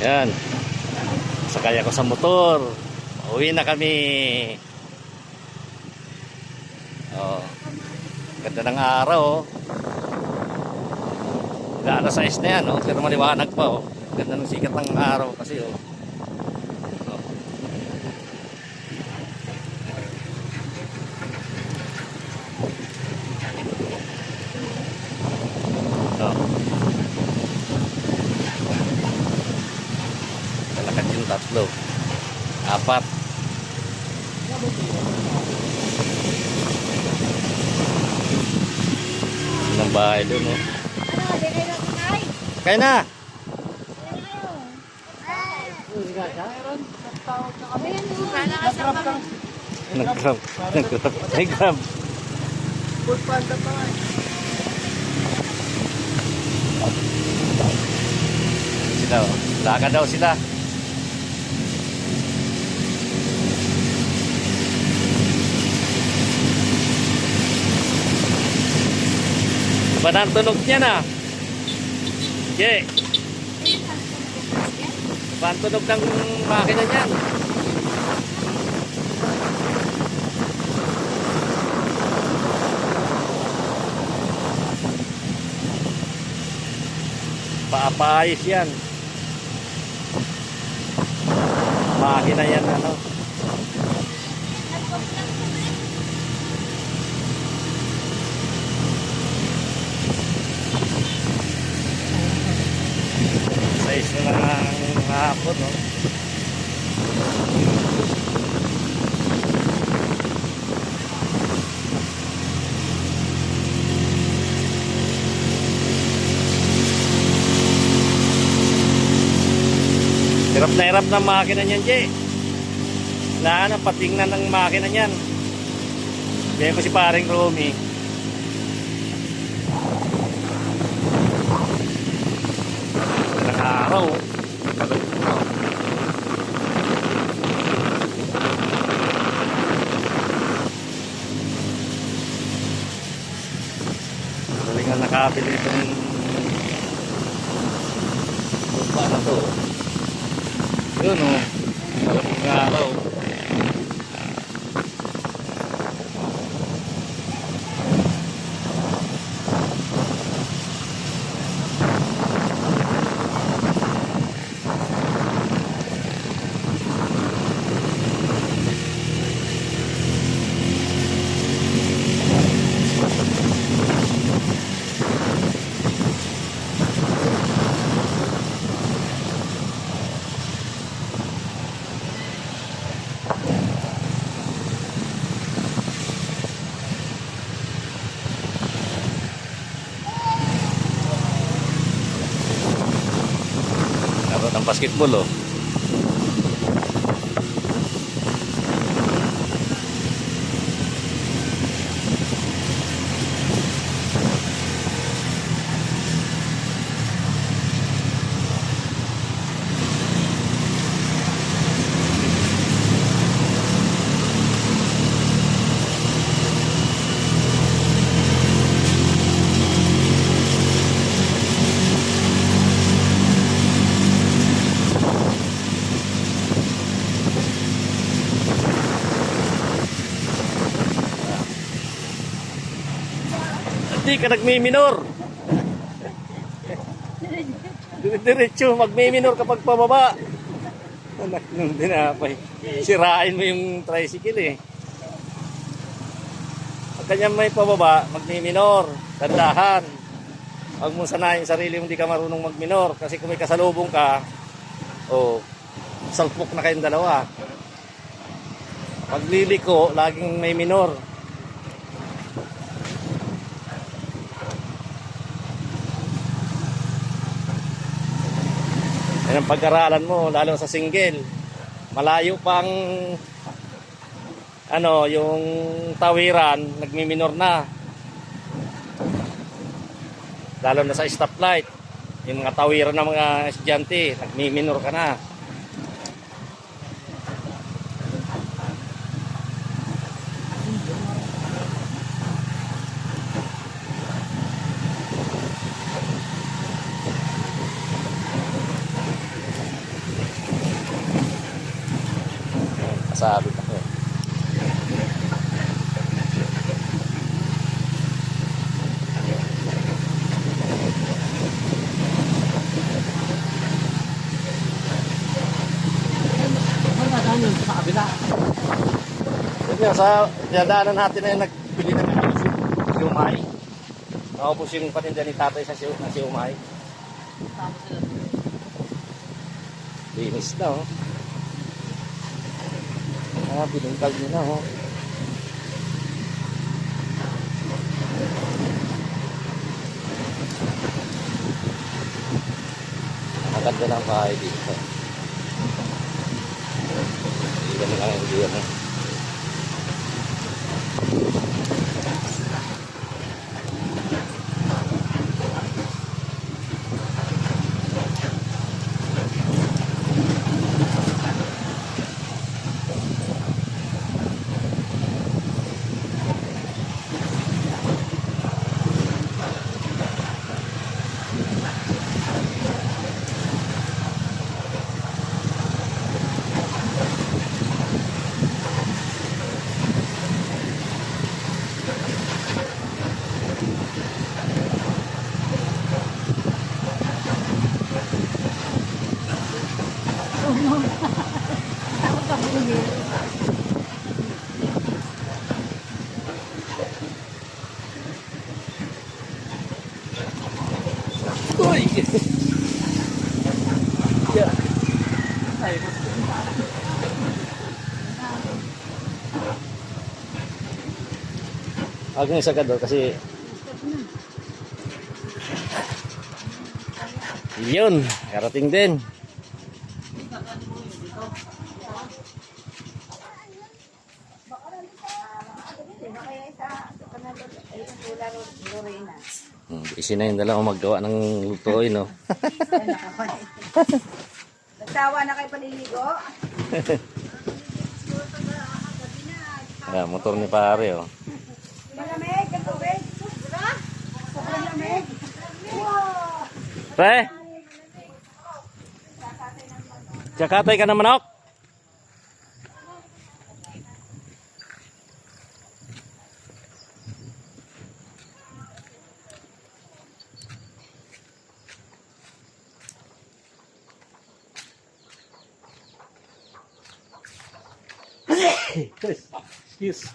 Yan. Sakay ako sa motor. Uwi na kami. Oh. Ganda ng araw, oh. Alas 6 na yan, oh. Pero maliwanag pa, oh. Ganda ng sikat ng araw kasi, oh. Kalakad yung tatlo. Apat. Ng bahay doon, oh. Kaya na. Nag-grab. Nag-grab. Food panda pa nga. Sila, oh. Laka daw sila. Ba na ang tunog niya na? Okay. Ba ang tunog ng makina niyan? Paapayos yan. Makina yan, ano? Size na lang ang hapon, no? Hirap na hirap ng makina niyan, Jay. Wala na, patingnan ng makina niyan. Kaya ko si paring Romy. Ng araw. Galing nga nakabili itong lupa na to. Yun, oh. Malamig na araw. Ng basketball, oh. Hindi ka nagmi-minor. Diretso, magmi-minor kapag pababa. Anak nung dinapay. Sirain mo yung tricycle, eh. Pag kanya may pababa, magmi-minor. Dandahan. Huwag mo sanayin sarili mo hindi ka marunong mag-minor. Kasi kung may kasalubong ka, oh, salpok na kayong dalawa. Pag liliko, laging may minor. Yan ang pag-aralan mo, lalo sa single. Malayo pang ano, yung tawiran, nagmi-minor na. Lalo na sa stoplight. Yung mga tawiran ng mga estudyante, nagmi-minor ka na. Sasabit ako. Sa kabila. Yun nga, sa dinadaanan natin na yung nagbili ng siumay. Nakapos yung patinda ni tatay sa siumay. Linis na, oh. Binungkal nyo na, oh. Maganda ng bahay dito. Hindi na lang hindi yan, eh. Uy! Yeah. Agnes agad daw kasi yun, karating din. Busy na yung dalawang maggawa ng lutoy, no? Nagsawa na kayo paliligo? Motor ni pare, oh. Malamig, ang tubig. Sobrang lamig. Wow! Pre! Tsakatay ka ng manok? Excuse.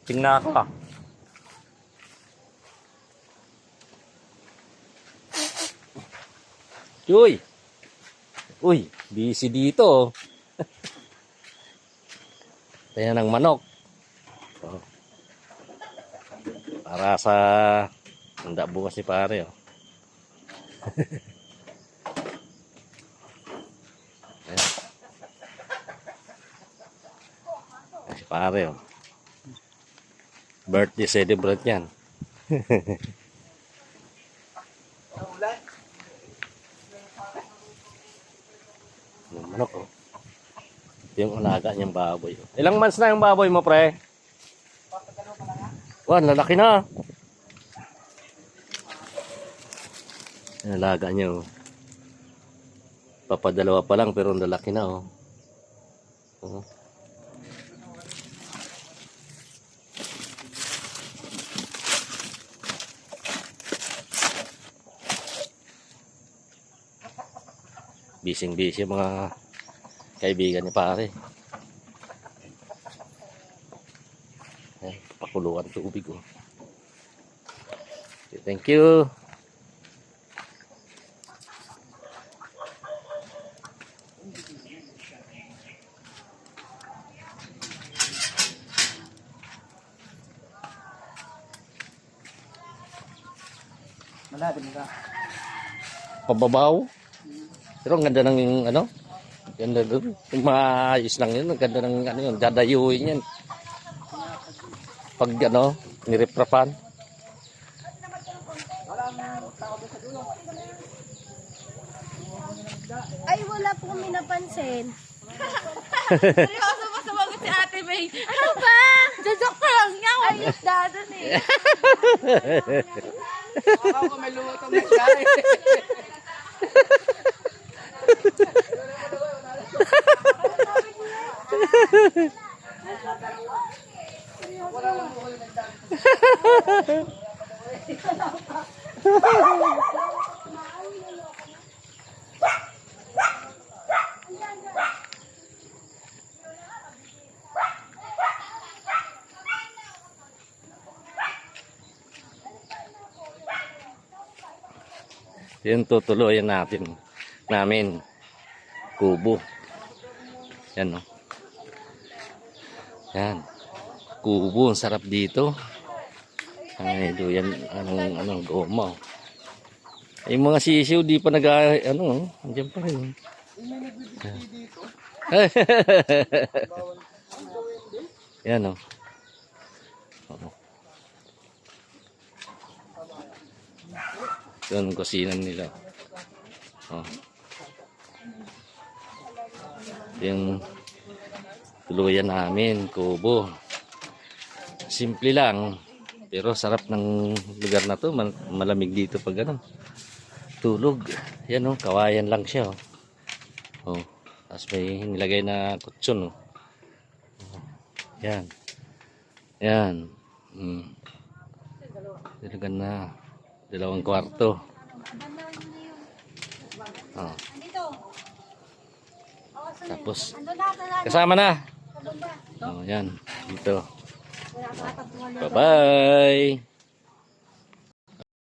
Tingnan ako, ah. Uy! Uy, busy dito, oh. Tayo ng manok. Oh. Para sa handa bukas ni pare, oh. Si pare, oh. Birthday celebrate yan. Yung manok, oh. Yung alaga niyang baboy, oh. Ilang months na yung baboy mo, pre? Wan, lalaki na. Yung alaga niya, oh. Papadalawa pa lang pero lalaki na, oh. Oh. Bising-busy mga kaibigan ni pare. Ayan, pakuluan tubig, oh. Okay, thank you. Malapit na ka. Pababaw. Pero ang ganda ng ano? Ganda doon. Yung maayos lang yun. Ang ganda ng ano yun. Dadayuhin yan. Pag ano, nireprapan. Ay, wala po kami napansin. Seryoso ba sumagot si Ate May? Ano ba? Jajok ka lang niya. Ayos dadan eh. Ako may luto may gari. Yan tutuloyan namin kubo. Yan, no. Yan. Kubo, ang sarap dito. Ay, yan anong goma. Yung mga sisiw di pa andiyan pa rin. Yan, no. Yun ang kusinan nila. Oh. Yung tuluyan namin, kubo. Simple lang. Pero sarap ng lugar na to. Malamig dito pag tulog. Yan, oh, kawayan lang siya. Oh. Tapos may nilagay na kutsyon. Oh. Yan. Yan. Talagang na 2 kwarto. Oh. Tapos kasama na. Oh, yan. Dito. Bye-bye.